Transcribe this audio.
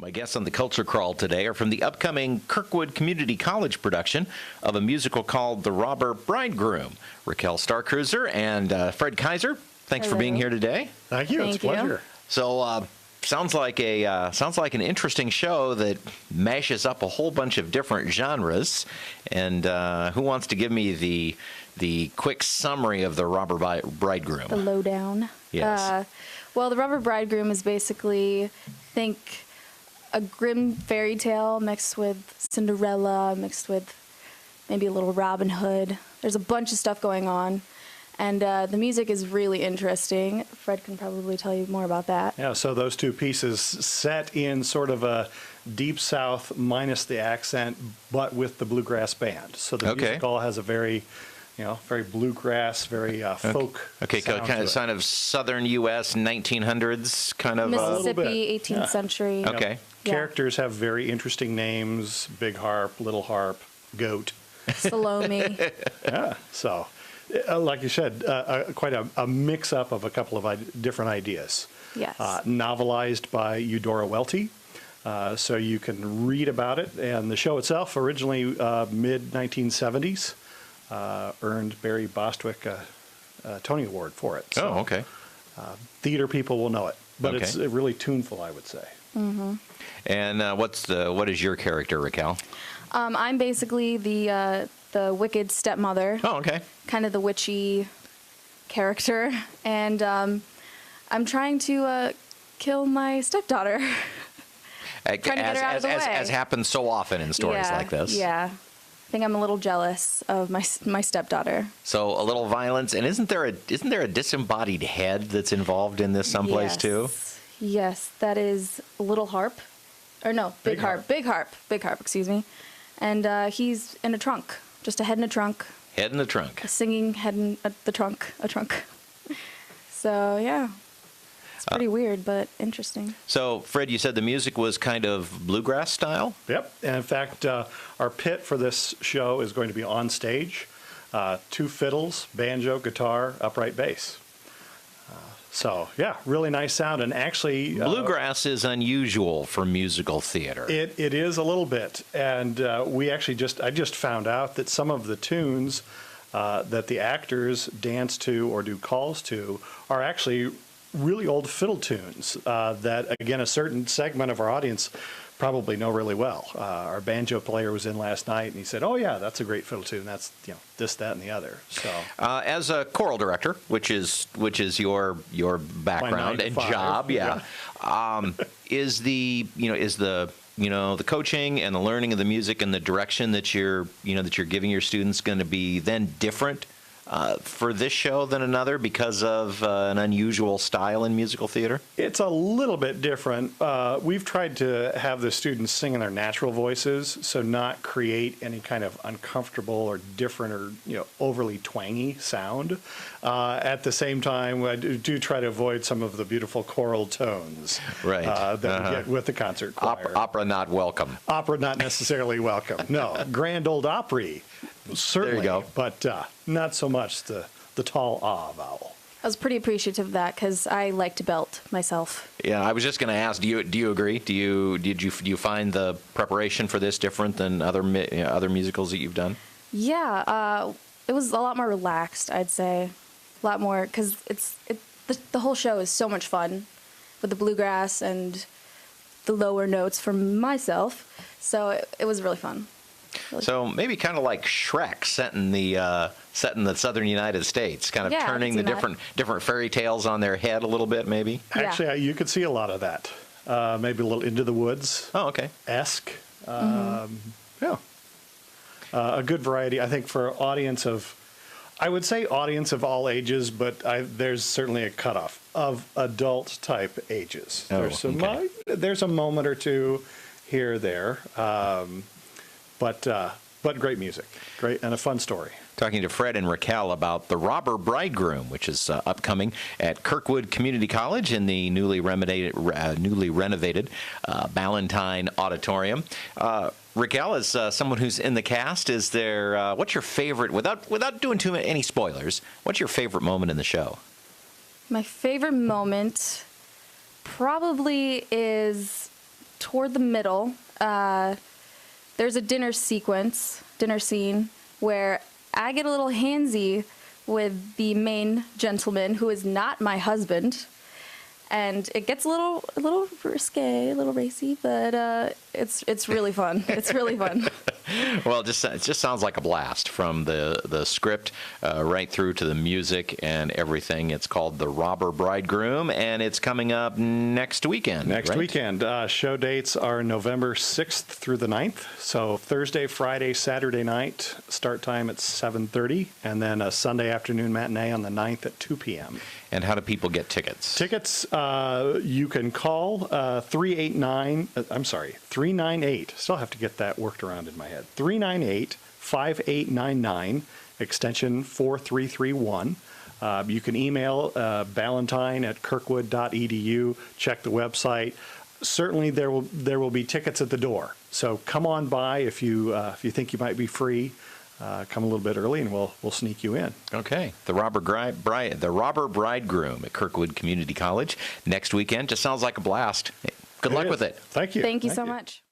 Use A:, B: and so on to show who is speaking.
A: My guests on the Culture Crawl today are from the upcoming Kirkwood Community College production of a musical called The Robber Bridegroom. Raquel Starcruiser and Fred Kiser, thanks for being here today.
B: Thank you. It's a pleasure.
A: So, sounds like an interesting show that mashes up a whole bunch of different genres. And who wants to give me the quick summary of The Robber Bridegroom?
C: The lowdown.
A: Yes.
C: Well, The Robber Bridegroom is basically, think, a grim fairy tale mixed with Cinderella, mixed with maybe a little Robin Hood. There's a bunch of stuff going on, and the music is really interesting. Fred can probably tell you more about that.
B: Yeah, so those two pieces set in sort of a deep south minus the accent, but with the bluegrass band. So the music all has a very bluegrass, very folk.
A: Okay, kind of southern U.S. 1900s kind of.
C: Mississippi, 18th century.
A: Okay.
B: Characters have very interesting names: Big Harp, Little Harp, Goat.
C: Salome.
B: Yeah. So, like you said, quite a mix-up of a couple of different ideas.
C: Yes.
B: Novelized by Eudora Welty. So you can read about it. And the show itself, originally mid-1970s, earned Barry Bostwick a Tony Award for it. So,
A: okay.
B: Theater people will know it. But it's really tuneful, I would say.
C: Mm-hmm.
A: And what is your character, Raquel?
C: I'm basically the wicked stepmother.
A: Oh, okay.
C: Kind of the witchy character, and I'm trying to kill my stepdaughter. Trying to get her out of the way.
A: As happens so often in stories like this.
C: Yeah. I think I'm a little jealous of my stepdaughter.
A: So a little violence, and isn't there a disembodied head that's involved in this someplace too?
C: Yes, that is Little Harp, or no, Big Harp. Big Harp, excuse me. And he's in a trunk, just a head in a trunk.
A: Head in the trunk.
C: A singing head in the trunk, a trunk. So yeah, it's pretty weird, but interesting.
A: So Fred, you said the music was kind of bluegrass style?
B: Yep, and in fact, our pit for this show is going to be on stage. 2 fiddles, banjo, guitar, upright bass. So, yeah, really nice sound. And actually,
A: bluegrass is unusual for musical theater.
B: It is a little bit. And I just found out that some of the tunes that the actors dance to or do calls to are actually really old fiddle tunes that, again, a certain segment of our audience probably know really well. Our banjo player was in last night, and he said, "Oh yeah, that's a great fiddle tune. That's this, that, and the other." So,
A: as a choral director, which is your background and job, is the coaching and the learning of the music and the direction that you're giving your students going to be then different for this show than another because of an unusual style in musical theater?
B: It's a little bit different. We've tried to have the students sing in their natural voices, so not create any kind of uncomfortable or different or overly twangy sound. At the same time, I do try to avoid some of the beautiful choral tones that we get with the concert choir.
A: Opera not welcome.
B: Opera not necessarily welcome. No, Grand Old Opry. Certainly,
A: there you go.
B: But not so much the tall ah vowel.
C: I was pretty appreciative of that because I like to belt myself.
A: Yeah, I was just going to ask. Do you agree? Do you find the preparation for this different than other musicals that you've done?
C: Yeah, it was a lot more relaxed. I'd say a lot more because the whole show is so much fun with the bluegrass and the lower notes for myself. So it was really fun.
A: So maybe kind of like Shrek set in the southern United States, kind of turning the different fairy tales on their head a little bit, maybe.
B: Actually, you could see a lot of that. Maybe a little Into the Woods.
A: Oh, okay.
B: Esque. Yeah. A good variety, I think, for audience of all ages, but there's certainly a cutoff of adult type ages.
A: Oh,
B: there's a moment or two here or there. But great music, great and a fun story.
A: Talking to Fred and Raquel about The Robber Bridegroom, which is upcoming at Kirkwood Community College in the newly renovated Ballantyne Auditorium. Raquel, as someone who's in the cast, is there? What's your favorite? Without doing too many spoilers, what's your favorite moment in the show?
C: My favorite moment probably is toward the middle, there's a dinner scene, where I get a little handsy with the main gentleman, who is not my husband. And it gets a little risque, a little racy, but it's really fun. It's really fun.
A: Well, it just sounds like a blast, from the script right through to the music and everything. It's called The Robber Bridegroom, and it's coming up next weekend.
B: Next
A: right?
B: weekend. Show dates are November 6th through the 9th. So Thursday, Friday, Saturday night, start time at 7:30, and then a Sunday afternoon matinee on the 9th at 2 p.m.
A: And how do people get tickets?
B: Tickets, you can call 398. Still have to get that worked around in my head. 398-5899, extension 4331. You can email Ballantyne at kirkwood.edu. Check the website. Certainly, there will be tickets at the door. So come on by if you think you might be free. Come a little bit early, and we'll sneak you in.
A: Okay. The Robber Bridegroom at Kirkwood Community College next weekend. Just sounds like a blast. Good luck with it.
B: Thank you.
C: Thank you so much.